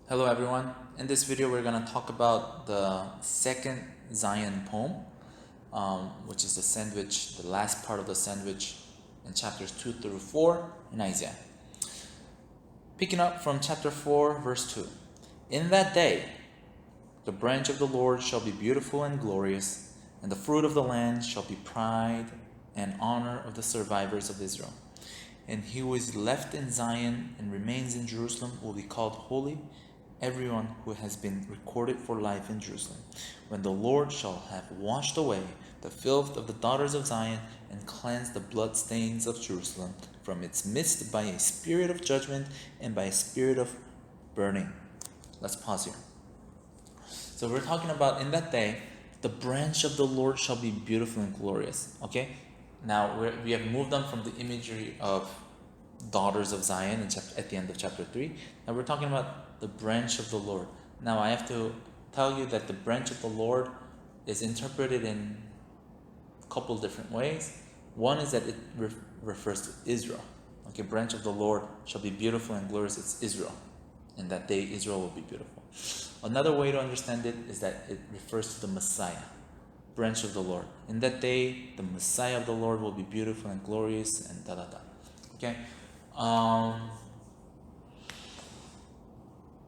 Hello everyone. In this video we're going to talk about the second Zion poem, which is the sandwich, the last part of the sandwich in chapters 2 through 4 in Isaiah. Picking up from chapter 4 verse 2. In that day the branch of the Lord shall be beautiful and glorious, and the fruit of the land shall be pride and honor of the survivors of Israel. And he who is left in Zion and remains in Jerusalem will be called holy, everyone who has been recorded for life in Jerusalem, when the Lord shall have washed away the filth of the daughters of Zion and cleansed the bloodstains of Jerusalem from its midst by a spirit of judgment and by a spirit of burning. Let's pause here. So we're talking about in that day, the branch of the Lord shall be beautiful and glorious. Okay? Now we have moved on from the imagery of daughters of Zion at the end of chapter 3. Now we're talking about the branch of the Lord. Now I have to tell you that the branch of the Lord is interpreted in a couple different ways. One is that it refers to Israel. Okay, branch of the Lord shall be beautiful and glorious. It's Israel. In that day, Israel will be beautiful. Another way to understand it is that it refers to the Messiah, branch of the Lord. In that day, the Messiah of the Lord will be beautiful and glorious and da-da-da. Okay?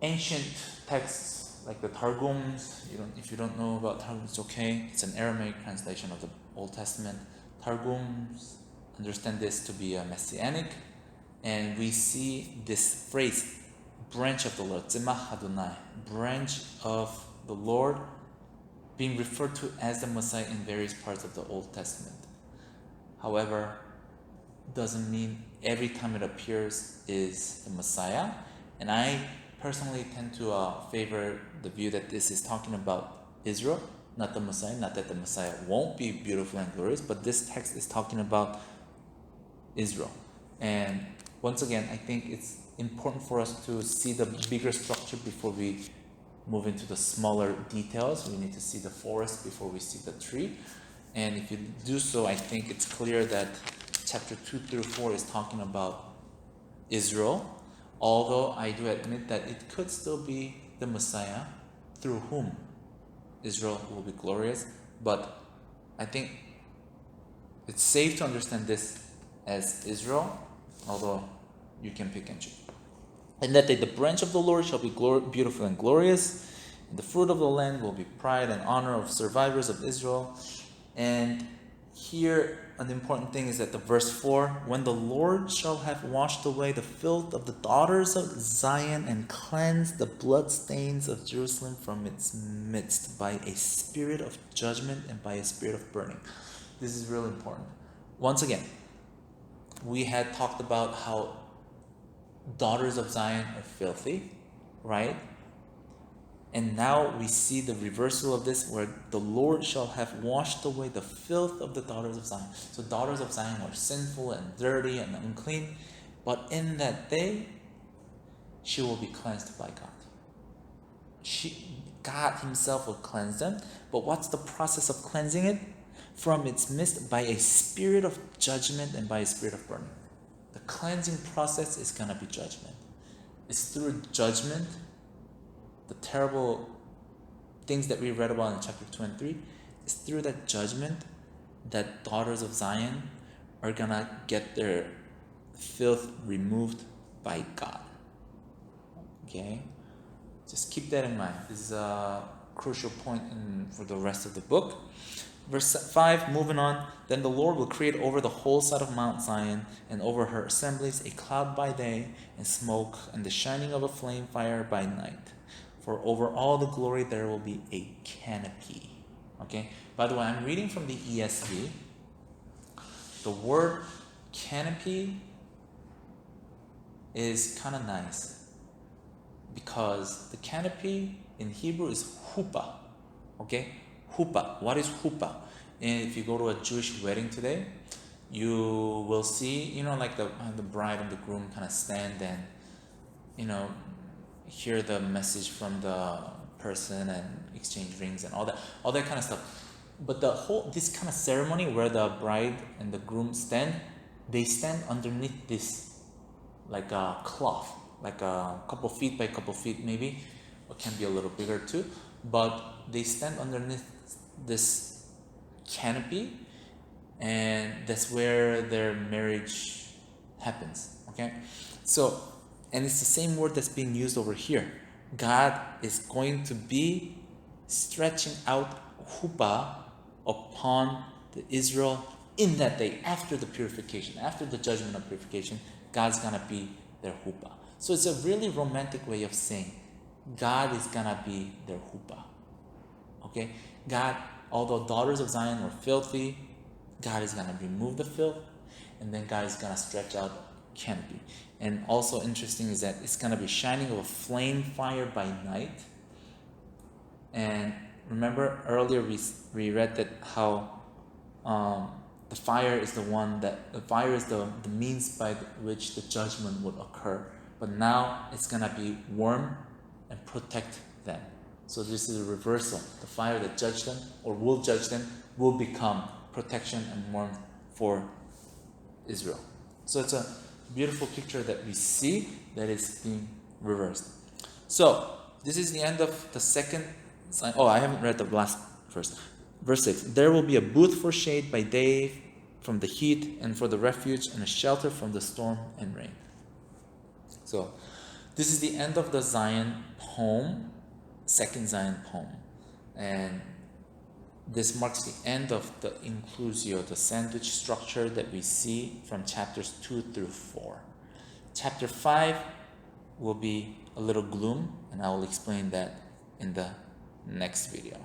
Ancient texts like the Targums, if you don't know about Targums, it's okay. It's an Aramaic translation of the Old Testament. Targums understand this to be a messianic, and we see this phrase, branch of the Lord, Tzemach Adonai, branch of the Lord, being referred to as the Messiah in various parts of the Old Testament. However, doesn't mean every time it appears is the Messiah. And I personally tend to favor the view that this is talking about Israel, not the Messiah. Not that the Messiah won't be beautiful and glorious, but this text is talking about Israel. And once again, I think it's important for us to see the bigger structure before we move into the smaller details. We need to see the forest before we see the tree. And if you do so, I think it's clear that chapter 2 through 4 is talking about Israel, although I do admit that it could still be the Messiah through whom Israel will be glorious. But I think it's safe to understand this as Israel, although you can pick and choose. And that day the branch of the Lord shall be beautiful and glorious, and the fruit of the land will be pride and honor of survivors of Israel. And here, an important thing is that the verse 4, when the Lord shall have washed away the filth of the daughters of Zion and cleansed the bloodstains of Jerusalem from its midst by a spirit of judgment and by a spirit of burning. This is really important. Once again, we had talked about how daughters of Zion are filthy, right? And now we see the reversal of this, where the Lord shall have washed away the filth of the daughters of Zion. So daughters of Zion are sinful and dirty and unclean, but in that day, she will be cleansed by God. God himself will cleanse them. But what's the process of cleansing it? From its midst by a spirit of judgment and by a spirit of burning. The cleansing process is going to be judgment. It's through judgment, the terrible things that we read about in chapter 2 and 3, is through that judgment that daughters of Zion are going to get their filth removed by God. Okay? Just keep that in mind. This is a crucial point for the rest of the book. Verse 5, moving on. Then the Lord will create over the whole side of Mount Zion and over her assemblies a cloud by day and smoke and the shining of a flame fire by night. For over all the glory there will be a canopy. Okay? By the way, I'm reading from the ESV. The word canopy is kind of nice, because the canopy in Hebrew is chuppah. Okay? Chuppah. What is chuppah? And if you go to a Jewish wedding today, you will see, like the bride and the groom kind of stand and, hear the message from the person and exchange rings and all that kind of stuff. But this kind of ceremony where the bride and the groom stand, they stand underneath this like a cloth. like a couple feet by couple feet maybe, or can be a little bigger too. But they stand underneath this canopy, and that's where their marriage happens. Okay, so, and it's the same word that's being used over here. God is going to be stretching out chuppah upon the Israel in that day, after the purification, after the judgment of purification. God's gonna be their chuppah. So it's a really romantic way of saying God is gonna be their chuppah. Okay, God, although daughters of Zion were filthy, God is gonna remove the filth, and then God is gonna stretch out canopy. And also interesting is that it's gonna be shining of a flame fire by night. And remember earlier we read that how the fire is the means by which the judgment would occur. But now it's gonna be warm and protect them. So this is a reversal. The fire that judged them or will judge them will become protection and warmth for Israel. So it's a beautiful picture that we see that is being reversed. So this is the end of the second sign. Oh, I haven't read the last verse. Verse 6. There will be a booth for shade by day from the heat, and for the refuge, and a shelter from the storm and rain. So this is the end of the Zion poem, second Zion poem. And this marks the end of the inclusio, the sandwich structure that we see from chapters 2 through 4. Chapter 5 will be a little gloom, and I will explain that in the next video.